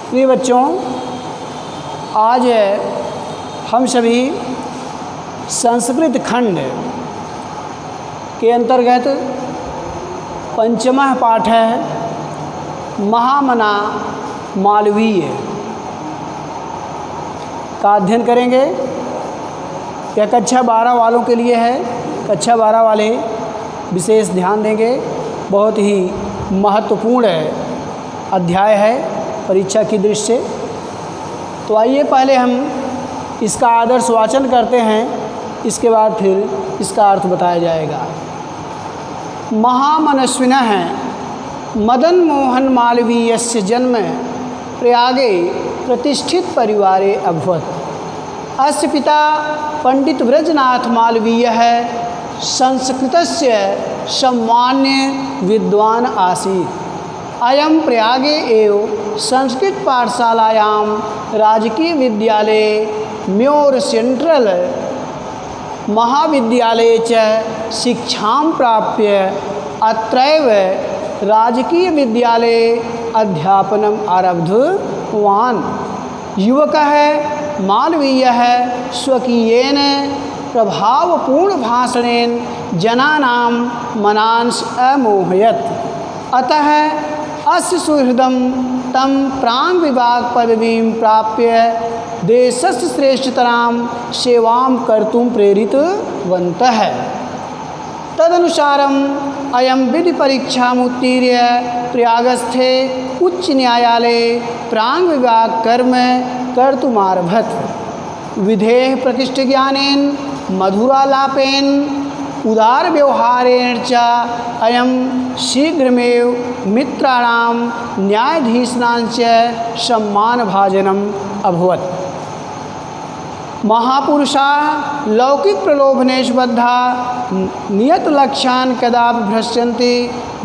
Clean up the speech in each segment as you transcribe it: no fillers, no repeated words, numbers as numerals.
प्रिय बच्चों, आज हम सभी संस्कृत खंड के अंतर्गत पंचमः पाठ है महामना मालवीय का अध्ययन करेंगे। यह कक्षा 12 वालों के लिए है। कक्षा 12 वाले विशेष ध्यान देंगे। बहुत ही महत्वपूर्ण अध्याय है परीक्षा की दृष्टि से। तो आइए पहले हम इसका आदर्श वाचन करते हैं, इसके बाद फिर इसका अर्थ बताया जाएगा। महामनस्विनः मदन मोहन मालवीयस्य जन्म प्रयागे प्रतिष्ठित परिवारे अभवत्। अस्य पिता पंडित व्रजनाथ मालवीयः संस्कृतस्य सम्मान्य विद्वान् आसीत्। अयं प्रयागे एव संस्कृत पाठशालायां राजकीय विद्यालये म्योर सेंट्रल महाविद्यालये च शिक्षां प्राप्य अत्रैव राजकीय विद्यालये अध्यापनम् आरब्धवान्। युवकः मालवीयः स्वकीयेन प्रभावपूर्ण भाषणेन जनानां मनांस अमोहयत्। अतः अस्य सुहृदं तं प्रांग विभाग पदवीं प्राप्य देशस्य श्रेष्ठतरां सेवां कर्तुं प्रेरितवन्तः। तदनुसारम् अयं विधि परीक्षाम् उत्तीर्य प्रयागस्थे उच्च न्यायालये प्रांग विभाग कर्म कर्तुमारभत। विधेः प्रतिष्ठज्ञानेन मधुरालापेन उदार व्यवहारेण च अयं शीघ्रमेव मित्राणां न्यायाधीशानां च सम्मानभाजनम् अभवत्। महापुरुषाः लौकिक प्रलोभनेषु बद्धाः नियतलक्ष्यान् कदापि भ्रश्यन्ति।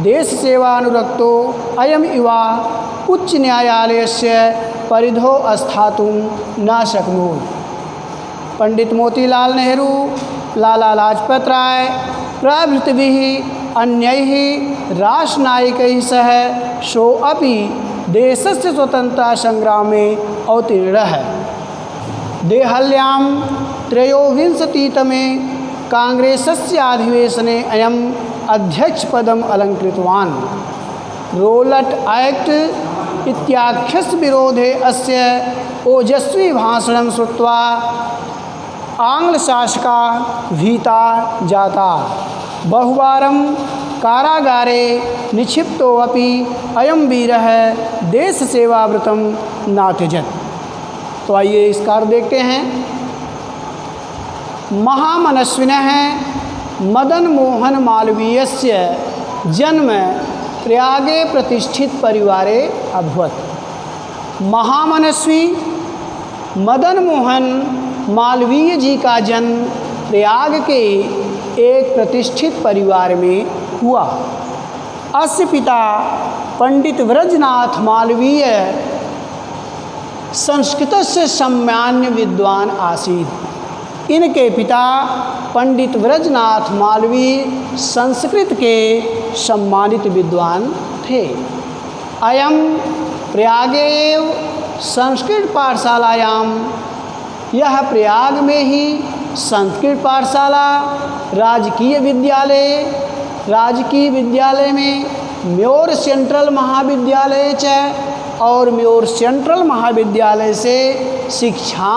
देशसेवानुरक्तो अयं युवा उच्च न्यायालयस्य परिधौ स्थातुं न शक्नोत्। पंडित मोतीलाल नेहरू, लाला लाजपत राय प्रभृतिभिः अन्यैः राष्ट्रनायकैः सह सोऽपि देशस्य स्वतन्त्रतासंग्रामे अवतीर्णः। देहल्यां 23तमे कांग्रेसस्य अधिवेशने अयम् अध्यक्षपदम् अलङ्कृतवान्। रोलट एक्ट इत्याख्यस्य विरोधे अस्य ओजस्वी भाषणं श्रुत्वा आङ्ग्लशासकाः भीताः जाताः। बहुवारं कारागारे निक्षिप्तोऽपि अयं वीरः देशसेवाव्रतं नात्यजत्। तो आइए इसका अर्थ देखते हैं। महामनस्विनः मदन मोहन मालवीयस्य जन्म प्रयागे प्रतिष्ठित परिवारे अभवत्। महामनस्वी मदन मोहन मालवीय जी का जन्म प्रयाग के एक प्रतिष्ठित परिवार में हुआ। अस्य पिता पंडित व्रजनाथ मालवीय संस्कृतस्य सम्मान्य विद्वान् आसीत्। इनके पिता पंडित व्रजनाथ मालवीय संस्कृत के सम्मानित विद्वान थे। अयं प्रयागे एव संस्कृत पाठशालायां, यह प्रयाग में ही संस्कृत पाठशाला, राजकीय विद्यालय में म्योर सेंट्रल महाविद्यालय च और म्योर सेंट्रल महाविद्यालय से शिक्षा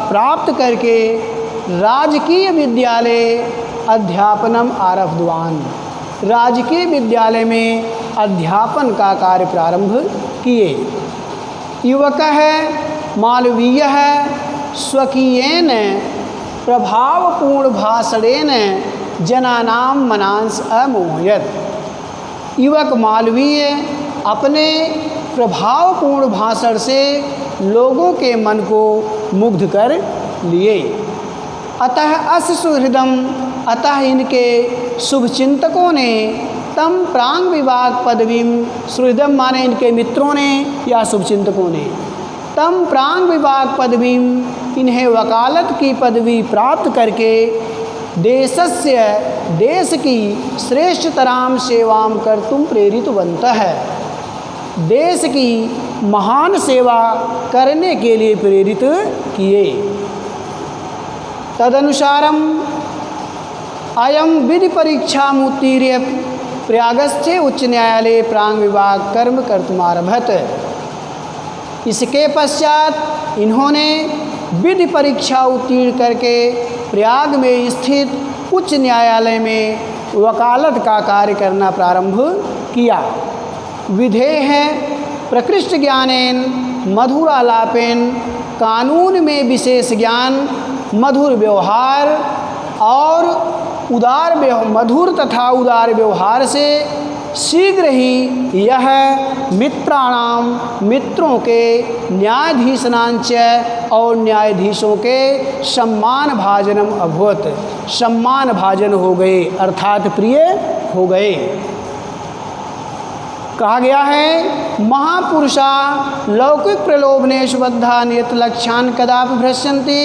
प्राप्त करके राजकीय विद्यालय अध्यापनम आरब्धवान्। राजकीय विद्यालय में अध्यापन का कार्य प्रारंभ किए। युवकः मालवीयः स्वकीयेन प्रभावपूर्ण भाषणेन जनानां मनांस अमोहयत्। युवक मालवीय अपने प्रभावपूर्ण भाषण से लोगों के मन को मुग्ध कर लिए। अतः अस्य सुहृदम, अतः इनके शुभचिंतकों ने तम प्रांग विभाग पदवीं, सुहृदम माने इनके मित्रों ने या शुभचिंतकों ने, तम प्रांग विभाग पदवीं, इन्हें वकालत की पदवी प्राप्त करके देश की श्रेष्ठतरां सेवां कर्तुं प्रेरितवन्तः। देश की महान सेवा करने के लिए प्रेरित किए। तदनुसारम अयम विधि परीक्षामुत्तीर्य प्रयागस्थे उच्च न्यायालय प्रांग विभाग कर्म कर्तुमारभत। इसके पश्चात इन्होंने विधि परीक्षा उत्तीर्ण करके प्रयाग में स्थित उच्च न्यायालय में वकालत का कार्य करना प्रारंभ किया। विधेय है प्रकृष्ट ज्ञानेन मधुरालापेन, कानून में विशेष ज्ञान, मधुर व्यवहार और मधुर तथा उदार व्यवहार से शीघ्र ही यह मित्राणाम, मित्रों के, न्यायाधीशनांच और न्यायाधीशों के सम्मान भाजनम अभवत, सम्मान भाजन हो गए अर्थात प्रिय हो गए। कहा गया है महापुरुषा लौकिक प्रलोभनेषु बद्धा नियत लक्ष्यान् कदापि भ्रश्यन्ति।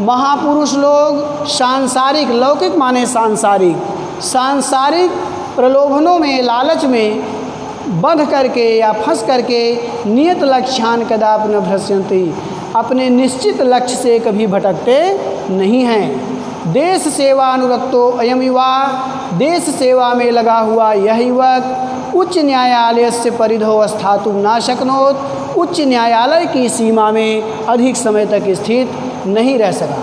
महापुरुष लोग सांसारिक, लौकिक माने सांसारिक, सांसारिक प्रलोभनों में, लालच में बंध करके या फंस करके नियत लक्ष्यान् कदापि न भ्रश्यन्ति, अपने निश्चित लक्ष्य से कभी भटकते नहीं हैं। देश सेवा अनुरक्तो अयम युवा, देश सेवा में लगा हुआ यह युवक उच्च न्यायालय से परिधो स्थातुं न शक्नोत, उच्च न्यायालय की सीमा में अधिक समय तक स्थित नहीं रह सका।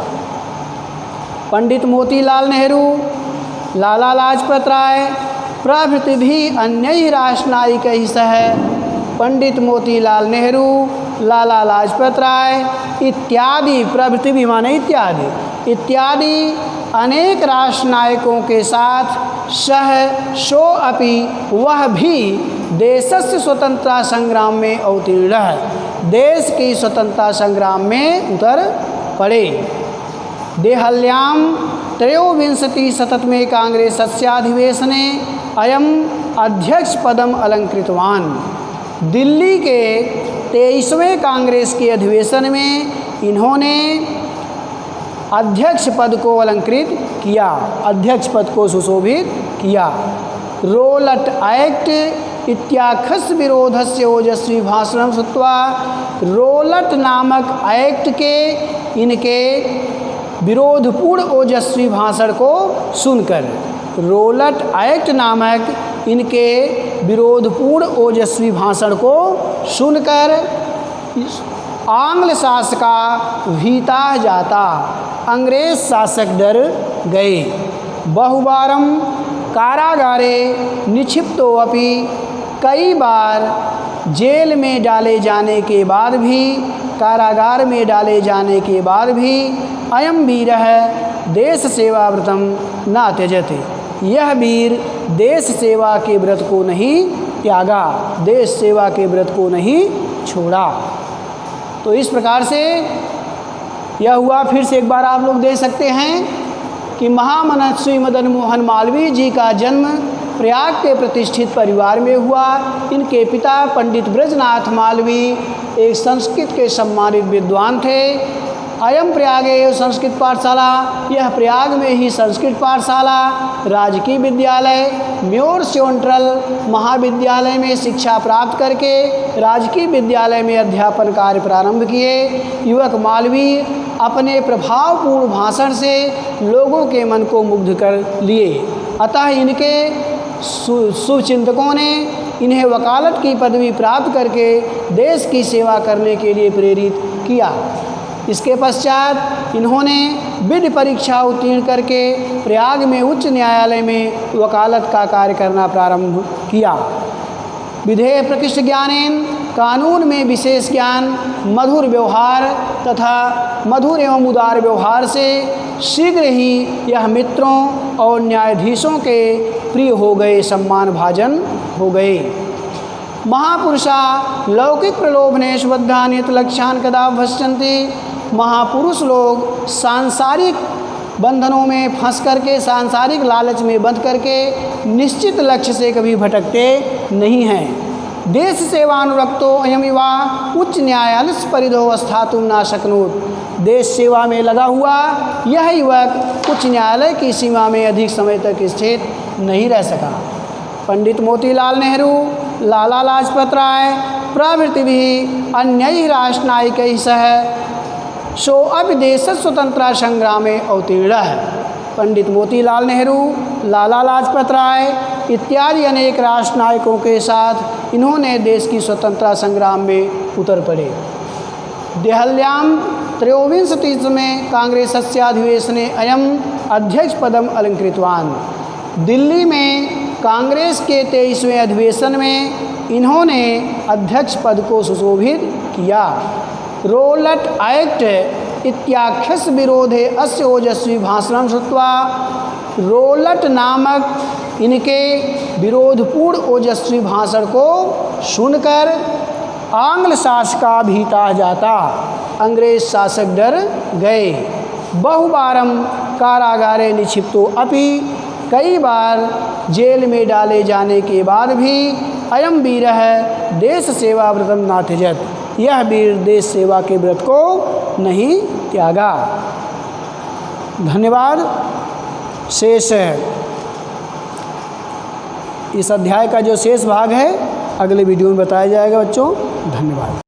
पंडित मोतीलाल नेहरू, लाला लाजपत राय प्रभृति भी अन्य राष्ट्रनायिकैः सह, पंडित मोतीलाल नेहरू, लाला लाजपत राय इत्यादि, प्रभृति भी माने इत्यादि, इत्यादि अनेक राष्ट्रनायकों के साथ सह शो अपि, वह भी देशस्य स्वतंत्रता संग्राम में अवतीर्ण है, देश की स्वतंत्रता संग्राम में उतर पड़े। देहल्याम त्रयोविंशतिशततमे कांग्रेसस्याधिवेशने अयम अध्यक्ष पदम अलंकृतवान। दिल्ली के 23वें कांग्रेस के अधिवेशन में इन्होंने अध्यक्ष पद को अलंकृत किया, अध्यक्ष पद को सुशोभित किया। रोलट एक्ट इत्याख्यस्य विरोधस्य ओजस्वी भाषणं श्रुत्वा, रोलट नामक एक्ट के इनके विरोधपूर्ण ओजस्वी भाषण को सुनकर, रोलट एक्ट नामक इनके विरोधपूर्ण ओजस्वी भाषण को सुनकर आंग्ल शासका भीता जाता, अंग्रेज शासक डर गए। बहुबारम कारागारे निक्षिप्तो अपि, कई बार जेल में डाले जाने के बाद भी, कारागार में डाले जाने के बाद भी अयम वीरः देश सेवाव्रतम न त्यजति, यह वीर देश सेवा के व्रत को नहीं त्यागा, देश सेवा के व्रत को नहीं छोड़ा। तो इस प्रकार से यह हुआ। फिर से एक बार आप लोग देख सकते हैं कि महामनस्वी मदन मोहन मालवीय जी का जन्म प्रयाग के प्रतिष्ठित परिवार में हुआ। इनके पिता पंडित ब्रजनाथ मालवीय एक संस्कृत के सम्मानित विद्वान थे। अयम प्रयाग संस्कृत पाठशाला, यह प्रयाग में ही संस्कृत पाठशाला, राजकीय विद्यालय, म्योर सेंट्रल महाविद्यालय में शिक्षा प्राप्त करके राजकीय विद्यालय में अध्यापन कार्य प्रारंभ किए। युवक मालवीय अपने प्रभावपूर्ण भाषण से लोगों के मन को मुग्ध कर लिए, अतः इनके शुभचिंतकों ने इन्हें वकालत की पदवी प्राप्त करके देश की सेवा करने के लिए प्रेरित किया। इसके पश्चात इन्होंने विधि परीक्षा उत्तीर्ण करके प्रयाग में उच्च न्यायालय में वकालत का कार्य करना प्रारंभ किया। विधेय प्रकृष्ट ज्ञानेन, कानून में विशेष ज्ञान, मधुर व्यवहार तथा मधुर एवं उदार व्यवहार से शीघ्र ही यह मित्रों और न्यायाधीशों के प्रिय हो गए, सम्मान भाजन हो गए। महापुरुषा लौकिक प्रलोभनेषु बद्धा नियत लक्ष्यान् कदा भ्रश्यन्ति, महापुरुष लोग सांसारिक बंधनों में फंस करके, सांसारिक लालच में बंध करके निश्चित लक्ष्य से कभी भटकते नहीं हैं। देश सेवानुरक्तो अयम युवा उच्च न्यायालय परिधो स्थातुं न शक्नोत, देश सेवा में लगा हुआ यह युवक उच्च न्यायालय की सीमा में अधिक समय तक स्थित नहीं रह सका। पंडित मोतीलाल नेहरू, लाला लाजपत राय प्रभृतिभिः अन्यैः राष्ट्रनायकैः सह सोऽपि देशस्य स्वतंत्रता संग्रामे अवतीर्णः। पंडित मोतीलाल नेहरू, लाला लाजपत राय इत्यादि अनेक राष्ट्रनायकों के साथ इन्होंने देश की स्वतंत्रता संग्राम में उतर पड़े। देहल्यां त्रयोविंशतितमे कांग्रेसस्य अधिवेशने अयम् अध्यक्ष पदम अलंकृतवान्। दिल्ली में कांग्रेस के 23वें अधिवेशन में इन्होंने अध्यक्ष पद को सुशोभित किया। रोलट एक्ट इत्याख्यस्य विरोधे अस्य ओजस्वी भाषणं श्रुत्वा रोलट नामक इनके विरोधपूर्ण ओजस्वी भाषण को सुनकर आंग्ल शासका भीता जाता अंग्रेज शासक डर गए। बहुबारम कारागारे निक्षिप्तो अपि, कई बार जेल में डाले जाने के बाद भी अयम वीरः देश सेवा व्रतम न त्यजत, यह वीर देश सेवा के व्रत को नहीं त्यागा। धन्यवाद। शेष इस अध्याय का जो शेष भाग है अगले वीडियो में बताया जाएगा बच्चों। धन्यवाद।